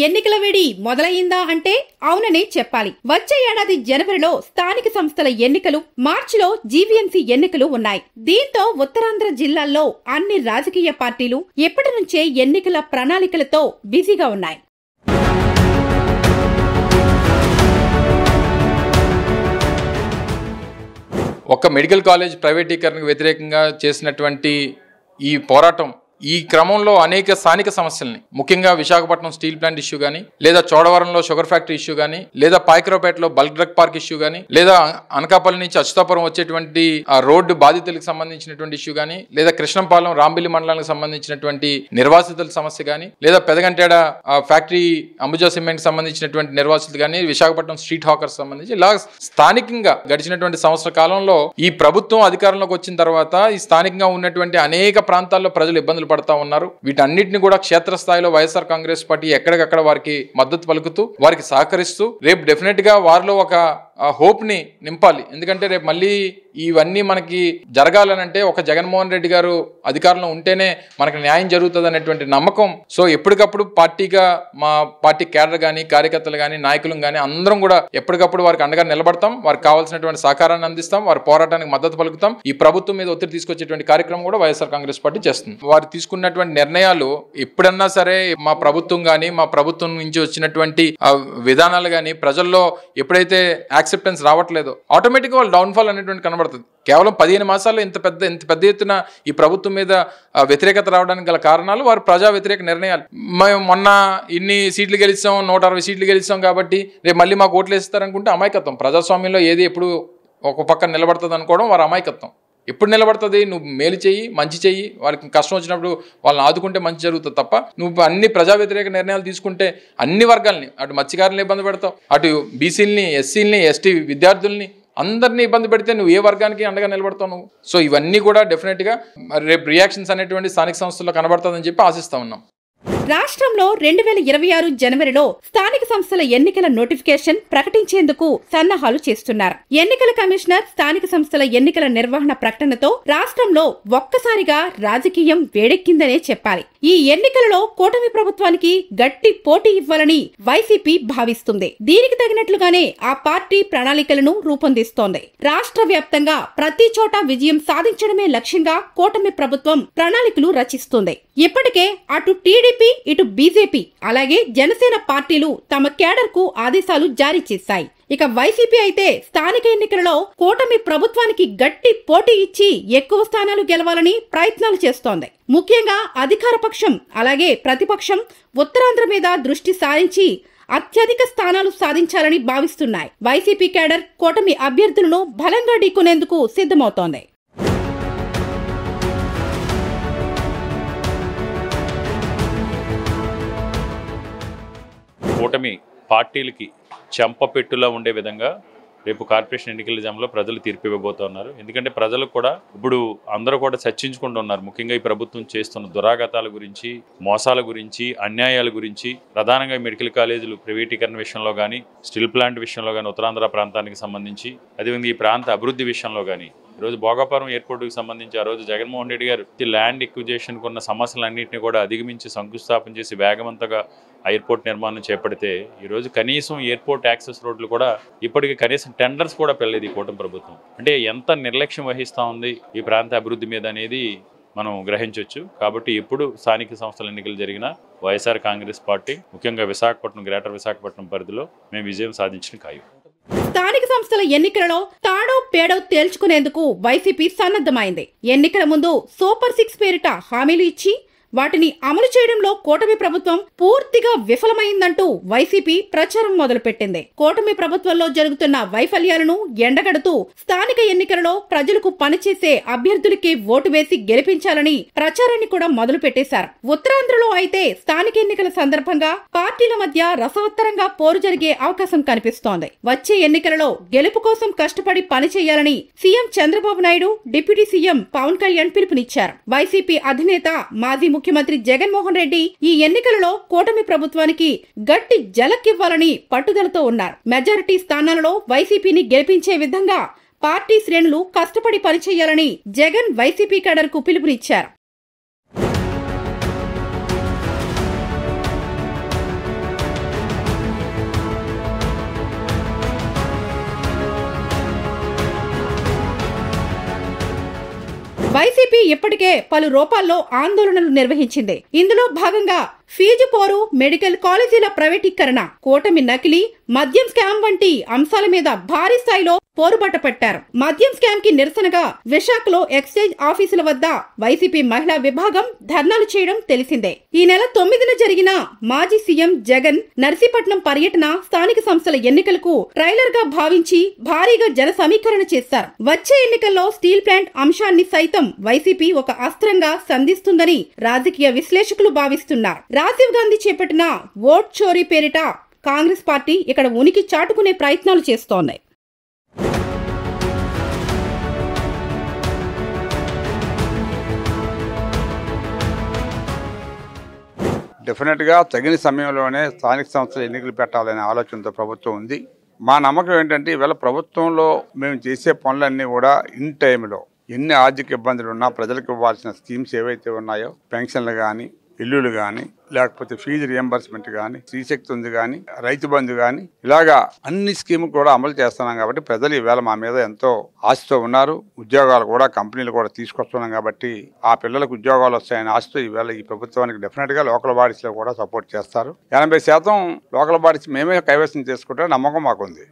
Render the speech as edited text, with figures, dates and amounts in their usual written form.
ఎన్నికల వేడి మొదలైందా అంటే అవుననే చెప్పాలి. వచ్చే ఏడాది జనవరిలో స్థానిక సంస్థల ఎన్నికలు, మార్చిలో జీవీఎంసీ ఎన్నికలు ఉన్నాయి. దీంతో ఉత్తరాంధ్ర జిల్లాల్లో అన్ని రాజకీయ పార్టీలు ఎప్పటి నుంచే ఎన్నికల ప్రణాళికలతో బిజీగా ఉన్నాయి. ఒక మెడికల్ కాలేజ్ ప్రైవేటీకరణకు వ్యతిరేకంగా చేసినటువంటి ఈ పోరాటం ఈ క్రమంలో అనేక స్థానిక సమస్యల్ని, ముఖ్యంగా విశాఖపట్నం స్టీల్ ప్లాంట్ ఇష్యూ గానీ, లేదా చోడవరంలో షుగర్ ఫ్యాక్టరీ ఇష్యూ గానీ, లేదా పాయకరావుపేటలో బల్క్ డ్రగ్ పార్క్ ఇష్యూ గానీ, లేదా అనకాపల్లి నుంచి అచ్యుతాపురం వచ్చేటువంటి ఆ రోడ్డు బాధితులకు సంబంధించినటువంటి ఇష్యూ గానీ, లేదా కృష్ణంపాలెం రాంబిల్లి మండలానికి సంబంధించినటువంటి నిర్వాసితుల సమస్య గానీ, లేదా పెదగంటేడ ఫ్యాక్టరీ అంబుజా సిమెంట్ సంబంధించినటువంటి నిర్వాసితులు గానీ, విశాఖపట్నం స్ట్రీట్ హాకర్స్ సంబంధించి ఇలా స్థానికంగా గడిచినటువంటి సంవత్సర కాలంలో ఈ ప్రభుత్వం అధికారంలోకి వచ్చిన తర్వాత ఈ స్థానికంగా ఉన్నటువంటి అనేక ప్రాంతాల్లో ప్రజలు ఇబ్బందులు పడతా ఉన్నారు. వీటన్నిటిని కూడా క్షేత్రస్థాయిలో వైఎస్ఆర్ కాంగ్రెస్ పార్టీ ఎక్కడికక్కడ వారికి మద్దతు పలుకుతూ, వారికి సహకరిస్తూ, రేపు డెఫినెట్ గా వారిలో ఒక హోప్ ని నింపాలి. ఎందుకంటే రేపు మళ్ళీ ఇవన్నీ మనకి జరగాలనంటే ఒక జగన్మోహన్ రెడ్డి గారు అధికారంలో ఉంటేనే మనకి న్యాయం జరుగుతుంది అనేటువంటి నమ్మకం. సో ఎప్పటికప్పుడు పార్టీగా మా పార్టీ కేడర్ గానీ, కార్యకర్తలు గానీ, నాయకులు గానీ అందరం కూడా ఎప్పటికప్పుడు వారికి అండగా నిలబడతాం. వారికి కావాల్సినటువంటి సహకారాన్ని అందిస్తాం. వారి పోరాటానికి మద్దతు పలుకుతాం. ఈ ప్రభుత్వం మీద ఒత్తిడి తీసుకొచ్చేటువంటి కార్యక్రమం కూడా వైఎస్ఆర్ కాంగ్రెస్ పార్టీ చేస్తుంది. వారు తీసుకున్నటువంటి నిర్ణయాలు ఎప్పుడన్నా సరే మా ప్రభుత్వం గానీ, మా ప్రభుత్వం నుంచి వచ్చినటువంటి విధానాలు గానీ ప్రజల్లో ఎప్పుడైతే యాక్సెప్టెన్స్ రావట్లేదో ఆటోమేటిక్గా వాళ్ళు డౌన్ఫాల్ అనేటువంటి కనబడుతుంది. కేవలం 15 మాసాల్లో ఇంత పెద్ద ఎత్తున ఈ ప్రభుత్వం మీద వ్యతిరేకత రావడానికి గల కారణాలు వారి ప్రజా వ్యతిరేక నిర్ణయాలు. మేము మొన్న ఇన్ని సీట్లు గెలిచాం, 160 సీట్లు గెలిచాం కాబట్టి రేపు మళ్ళీ మాకు ఓట్లు వేస్తారనుకుంటే అమాయకత్వం. ప్రజాస్వామ్యంలో ఏది ఎప్పుడు ఒక పక్కన నిలబడుతుంది అనుకోవడం వారి అమాయకత్వం. ఎప్పుడు నిలబడుతుంది? నువ్వు మేలు చెయ్యి, మంచి చెయ్యి, వాళ్ళకి కష్టం వచ్చినప్పుడు వాళ్ళని ఆదుకుంటే మంచి జరుగుతుంది తప్ప నువ్వు అన్ని ప్రజా వ్యతిరేక నిర్ణయాలు తీసుకుంటే అన్ని వర్గాల్ని, అటు మత్స్యకారులను ఇబ్బంది పెడతావు, అటు బీసీలని, ఎస్సీలని, ఎస్టీ విద్యార్థుల్ని అందరినీ ఇబ్బంది పెడితే నువ్వు ఏ వర్గానికి అండగా నిలబడతావు నువ్వు? సో ఇవన్నీ కూడా డెఫినెట్గా రేపు రియాక్షన్స్ అనేటువంటి స్థానిక సంస్థల్లో కనబడుతుందని చెప్పి ఆశిస్తా ఉన్నాం. రాష్ట్రంలో 2026 జనవరిలో స్థానిక సంస్థల ఎన్నికల నోటిఫికేషన్ ప్రకటించేందుకు సన్నాహాలు చేస్తున్నారు. ఎన్నికల కమిషనర్ స్థానిక సంస్థల ఎన్నికల నిర్వహణ ప్రకటనతో రాష్ట్రంలో ఒక్కసారిగా రాజకీయం వేడెక్కిందనే చెప్పాలి. ఈ ఎన్నికలలో కూటమి ప్రభుత్వానికి గట్టి పోటీ ఇవ్వాలని వైసీపీ భావిస్తుంది. దీనికి తగినట్లుగానే ఆ పార్టీ ప్రణాళికలను రూపొందిస్తోంది. రాష్ట్ర వ్యాప్తంగా ప్రతి చోట విజయం సాధించడమే లక్ష్యంగా కూటమి ప్రభుత్వం ప్రణాళికలు రచిస్తుంది. ఇప్పటికే అటు టీడీపీ, ఇటు బీజేపీ, అలాగే జనసేన పార్టీలు తమ కేడర్ కు ఆదేశాలు జారీ చేశాయి. ఇక వైసీపీ అయితే స్థానిక ఎన్నికలలో కూటమి ప్రభుత్వానికి గట్టి పోటీ ఇచ్చి ఎక్కువ స్థానాలు గెలవాలని ప్రయత్నాలు చేస్తోంది. ముఖ్యంగా అధికార పక్షం అలాగే ప్రతిపక్షం ఉత్తరాంధ్ర మీద దృష్టి సారించి అత్యధిక స్థానాలు సాధించాలని భావిస్తున్నాయి. వైసీపీ కేడర్ కూటమి అభ్యర్థులను బలంగా ఢీకొనేందుకు సిద్ధమవుతోంది. కూటమి పార్టీలకి చెంపపెట్టులా ఉండే విధంగా రేపు కార్పొరేషన్ ఎన్నికల జంలో ప్రజలు తీర్పు ఇవ్వబోతున్నారు. ఎందుకంటే ప్రజలకు కూడా ఇప్పుడు అందరూ కూడా చర్చించుకుంటున్నారు. ముఖ్యంగా ఈ ప్రభుత్వం చేస్తున్న దురాఘాతాల గురించి, మోసాల గురించి, అన్యాయాల గురించి, ప్రధానంగా మెడికల్ కాలేజీలు ప్రైవేటీకరణ విషయంలో కానీ, స్టీల్ ప్లాంట్ విషయంలో కానీ, ఉత్తరాంధ్ర ప్రాంతానికి సంబంధించి, అదేవిధంగా ఈ ప్రాంత అభివృద్ధి విషయంలో కానీ, ఈరోజు భోగాపురం ఎయిర్పోర్టుకి సంబంధించి ఆ రోజు జగన్మోహన్ రెడ్డి గారు ల్యాండ్ ఎక్విజిషన్కు ఉన్న సమస్యలన్నింటినీ కూడా అధిగమించి శంకుస్థాపన చేసి వేగవంతంగా ఎయిర్పోర్ట్ నిర్మాణం చేపడితే ఈరోజు కనీసం ఎయిర్పోర్ట్ యాక్సెస్ రోడ్లు కూడా ఇప్పటికీ కనీసం టెండర్స్ కూడా పెళ్ళలేదు ఈ కూటమి ప్రభుత్వం. అంటే ఎంత నిర్లక్ష్యం వహిస్తూ ఉంది ఈ ప్రాంత అభివృద్ధి మీద అనేది మనం గ్రహించవచ్చు. కాబట్టి ఎప్పుడు స్థానిక సంస్థల ఎన్నికలు జరిగినా వైఎస్ఆర్ కాంగ్రెస్ పార్టీ ముఖ్యంగా విశాఖపట్నం, గ్రేటర్ విశాఖపట్నం పరిధిలో మేము విజయం సాధించిన ఖాయం. స్థానిక సంస్థల ఎన్నికలలో తాడో పేడో తేల్చుకునేందుకు వైసీపీ సన్నద్ధమైంది. ఎన్నికల ముందు సూపర్ 6 పేరిట హామీలు ఇచ్చి వాటిని అమలు చేయడంలో కూటమి ప్రభుత్వం పూర్తిగా విఫలమైందంటూ వైసీపీ ప్రచారం మొదలుపెట్టింది. కూటమి ప్రభుత్వంలో జరుగుతున్న వైఫల్యాలను ఎండగడుతూ స్థానిక ఎన్నికలలో ప్రజలకు పనిచేసే అభ్యర్థులకి ఓటు వేసి గెలిపించాలని ప్రచారాన్ని కూడా మొదలు పెట్టేశారు. ఉత్తరాంధ్రలో అయితే స్థానిక ఎన్నికల సందర్భంగా పార్టీల మధ్య రసవత్తరంగా పోరు జరిగే అవకాశం కనిపిస్తోంది. వచ్చే ఎన్నికలలో గెలుపు కోసం కష్టపడి పనిచేయాలని CM Chandrababu Naidu, deputy CM Pawan Kalyan పిలుపునిచ్చారు. వైసీపీ అధినేత మాజీ ముఖ్యమంత్రి జగన్మోహన్ రెడ్డి ఈ ఎన్నికలలో కూటమి ప్రభుత్వానికి గట్టి జలక్కివ్వాలని పట్టుదలతో ఉన్నారు. మెజారిటీ స్థానాలలో వైసీపీని గెలిపించే విధంగా పార్టీ శ్రేణులు కష్టపడి పనిచేయాలని జగన్ వైసీపీ కేడర్ కు పిలుపునిచ్చారు. 2026 జనవరి 26 న జరిగే స్థానిక సంస్థల ఎన్నికల్లో కూటమి ప్రభుత్వం 100% విజయం సాధించనుంది. ఎందుకంటే ప్రజలు కూడా వైసీపీ ఇప్పటికే పలు రూపాల్లో ఆందోళనలు నిర్వహించింది. ఇందులో భాగంగా ఫీజు పోరు, మెడికల్ కాలేజీల ప్రైవేటీకరణ, కూటమి నకిలీ మద్యం స్కామ్ వంటి అంశాల మీద భారీ స్థాయిలో పోరుబాట పెట్టారు. మద్యం స్కామ్ కి నిరసనగా విశాఖలో ఎక్స్చేంజ్ ఆఫీసుల వద్ద వైసీపీ మహిళా విభాగం ధర్నాలు చేయడం తెలిసిందే. ఈ నెల 9న జరిగిన మాజీ సీఎం జగన్ నర్సీపట్నం పర్యటన స్థానిక సంస్థల ఎన్నికలకు ట్రైలర్ గా భావించి భారీగా జన సమీకరణ చేశారు. వచ్చే ఎన్నికల్లో స్టీల్ ప్లాంట్ అంశాన్ని సైతం వైసీపీ ఒక అస్త్రంగా సంధిస్తుందని రాజకీయ విశ్లేషకులు భావిస్తున్నారు. రాజీవ్ గాంధీ చేపట్టిన ఓట్ చోరీ పేరిట కాంగ్రెస్ పార్టీ ఇక్కడ ఉనికి చాటుకునే ప్రయత్నాలు చేస్తోంది. డెఫినెట్గా తగిన సమయంలోనే స్థానిక సంస్థల ఎన్నికలు పెట్టాలనే ఆలోచనతో ప్రభుత్వం ఉంది. మా నమ్మకం ఏంటంటే ఈవేళ ప్రభుత్వంలో మేము చేసే పనులన్నీ కూడా ఇన్ టైంలో ఎన్ని ఆర్థిక ఇబ్బందులు ఉన్నా ప్రజలకు ఇవ్వాల్సిన స్కీమ్స్ ఏవైతే ఉన్నాయో, పెన్షన్లు కానీ, ఇల్లులు కానీ, లేకపోతే ఫీజు రియంబర్స్మెంట్ కానీ, శ్రీశక్తి ఉంది కానీ, రైతు బంధు కానీ, ఇలాగా అన్ని స్కీములు కూడా అమలు చేస్తున్నాం. కాబట్టి ప్రజలు ఈవేళ మా మీద ఎంతో ఆశతో ఉన్నారు. ఉద్యోగాలు కూడా కంపెనీలు కూడా తీసుకొస్తున్నాం. కాబట్టి ఆ పిల్లలకు ఉద్యోగాలు వస్తాయని ఆశతో ఈవేళ ఈ ప్రభుత్వానికి డెఫినెట్గా లోకల్ బాడీస్లో కూడా సపోర్ట్ చేస్తారు. 80% లోకల్ బాడీస్ మేమే కైవసం చేసుకుంటే నమ్మకం మాకుంది.